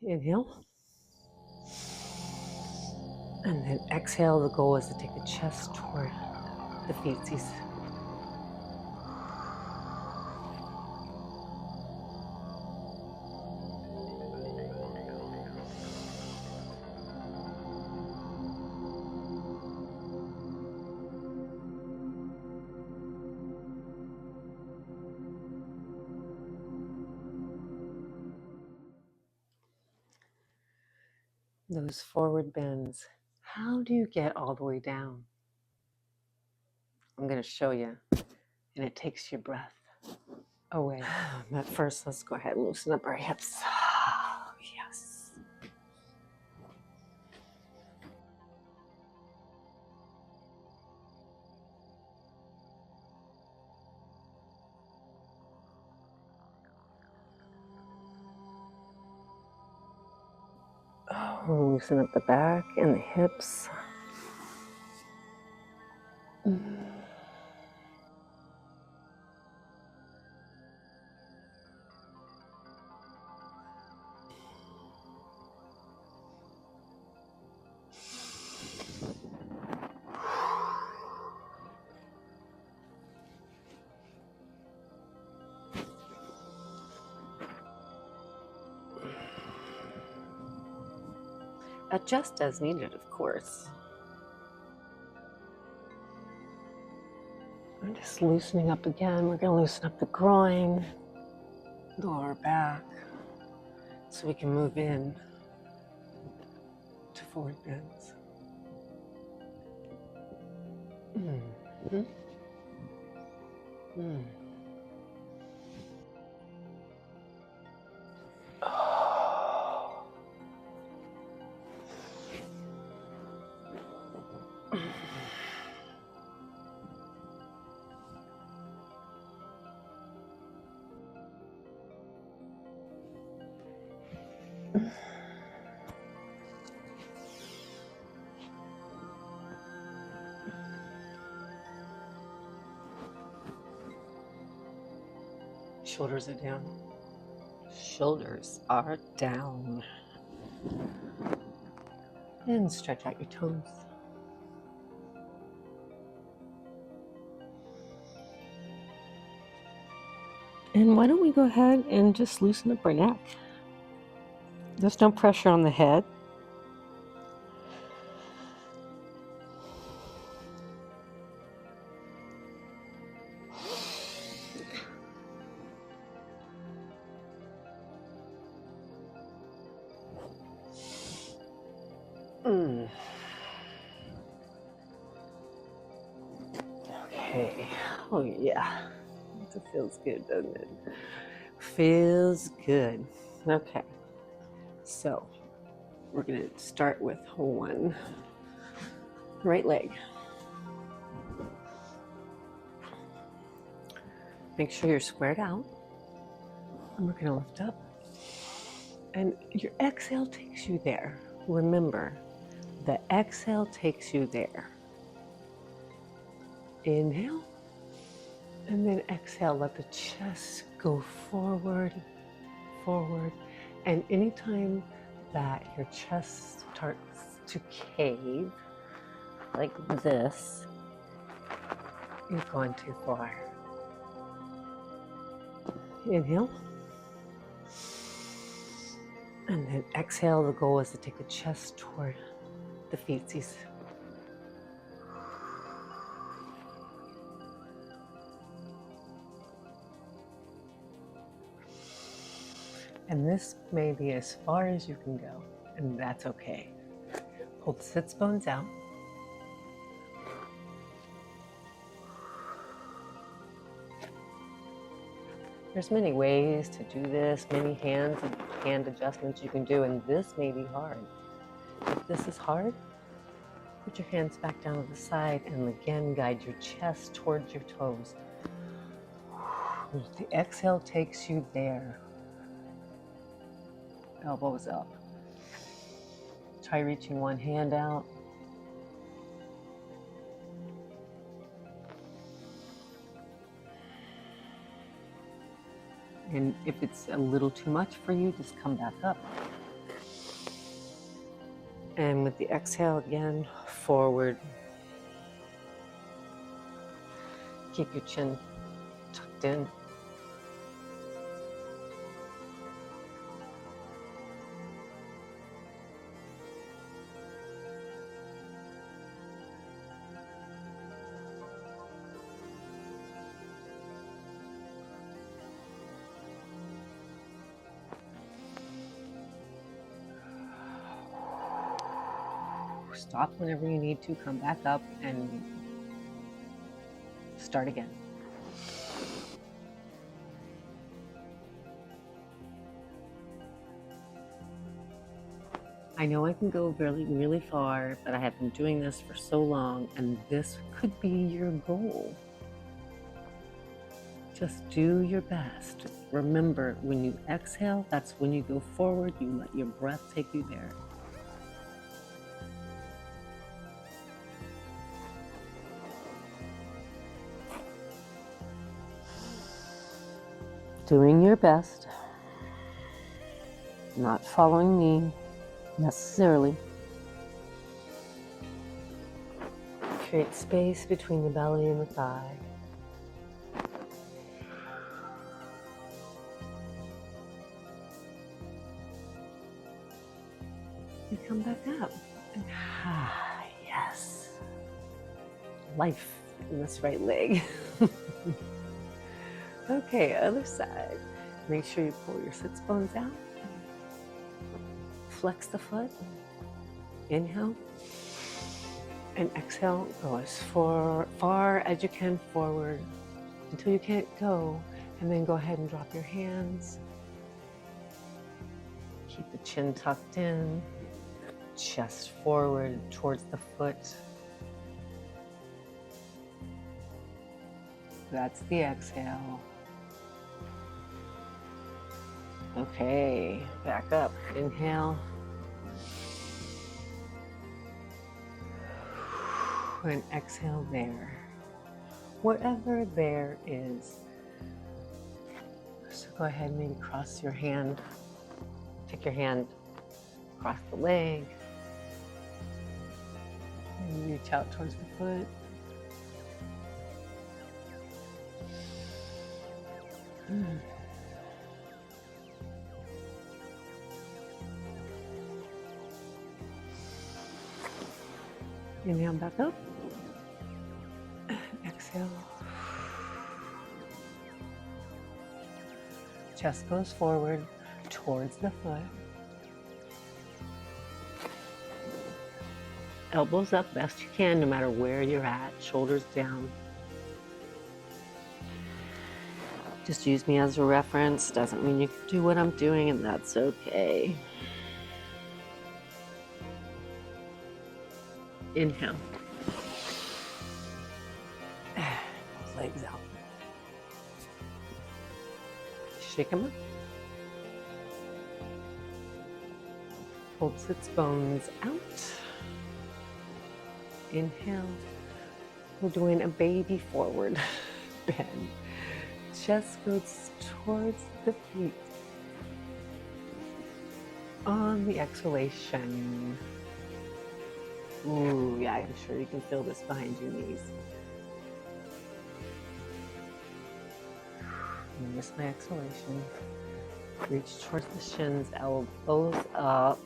Inhale. And then exhale. The goal is to take the chest toward the feetsies. Those forward bends. How do you get all the way down? I'm going to show you, and it takes your breath away. But first, let's go ahead and loosen up our hips. Yes. Loosen up the back and the hips. Adjust as needed, of course. I'm just loosening up again. We're going to loosen up the groin, the lower back, so we can move in to forward bends. Mm-hmm. Mm. Oh. Shoulders are down. Shoulders are down. And stretch out your toes. And why don't we go ahead and just loosen up our neck? There's no pressure on the head. Okay. Oh, yeah. It feels good, doesn't it? Feels good. Okay. So, we're going to start with one right leg. Make sure you're squared out. And we're going to lift up. And your exhale takes you there. Remember, the exhale takes you there. Inhale. And then exhale, let the chest go forward, forward. And anytime that your chest starts to cave, like this, you've gone too far. Inhale. And then exhale, the goal is to take the chest toward the feetsies. And this may be as far as you can go, and that's okay. Pull the sits bones out. There's many ways to do this, many hand adjustments you can do, and this may be hard. If this is hard, put your hands back down to the side and again guide your chest towards your toes. The exhale takes you there. Elbows up. Try reaching one hand out. And if it's a little too much for you, just come back up. And with the exhale again, forward. Keep your chin tucked in. Stop whenever you need to, come back up and start again. I know I can go really, really far, but I have been doing this for so long, and this could be your goal. Just do your best. Remember, when you exhale, that's when you go forward. You let your breath take you there. Doing your best, not following me necessarily. Create space between the belly and the thigh. And come back up. And yes. Life in this right leg. Okay, other side. Make sure you pull your sits bones out. Flex the foot. Inhale. And exhale. Go as far as you can forward until you can't go. And then go ahead and drop your hands. Keep the chin tucked in. Chest forward towards the foot. That's the exhale. Okay, back up. Inhale. And exhale there. Wherever there is. So go ahead and maybe cross your hand. Take your hand across the leg. And reach out towards the foot. Inhale back up. Exhale. Chest goes forward towards the foot. Elbows up best you can, no matter where you're at. Shoulders down. Just use me as a reference. Doesn't mean you can do what I'm doing, and that's okay. Inhale. Legs out. Shake them up. Pull sits bones out. Inhale. We're doing a baby forward bend. Chest goes towards the feet. On the exhalation. Ooh, yeah, I'm sure you can feel this behind your knees. Notice my exhalation. Reach towards the shins, elbows up.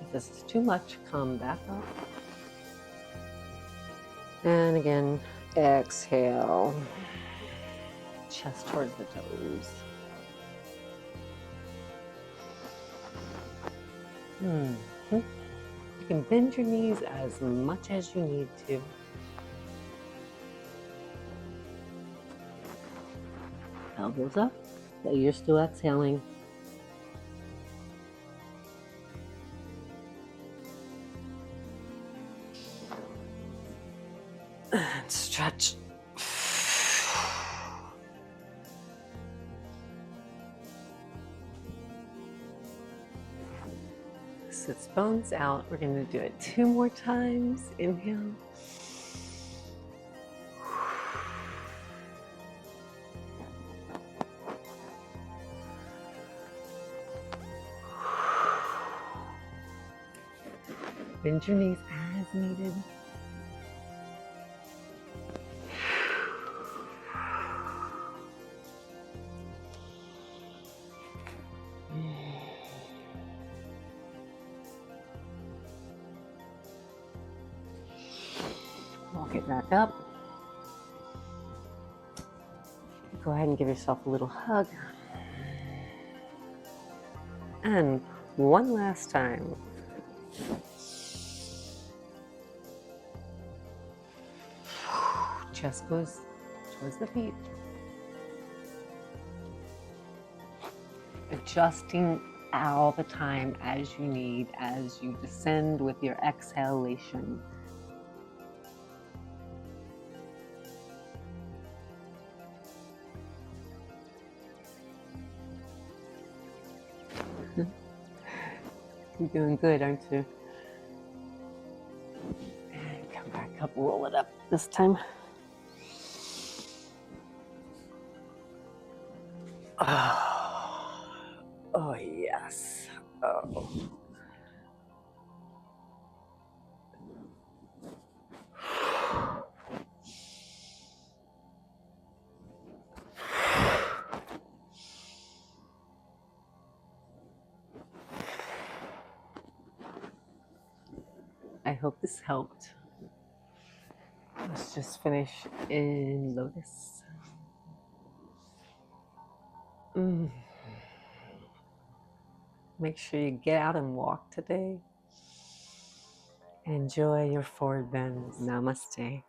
If this is too much, come back up. And again, exhale. Chest towards the toes. You can bend your knees as much as you need to. Elbows up, so you're still exhaling. And stretch. Sits bones out. We're going to do it 2 more times. Inhale. Bend your knees as needed. Walk it back up. Go ahead and give yourself a little hug. And one last time. Chest goes towards the feet. Adjusting all the time as you need, as you descend with your exhalation. You're doing good, aren't you? And come back up, roll it up this time. Oh yes. Oh. I hope this helped. Let's just finish in lotus. Make sure you get out and walk today. Enjoy your forward bends. Namaste.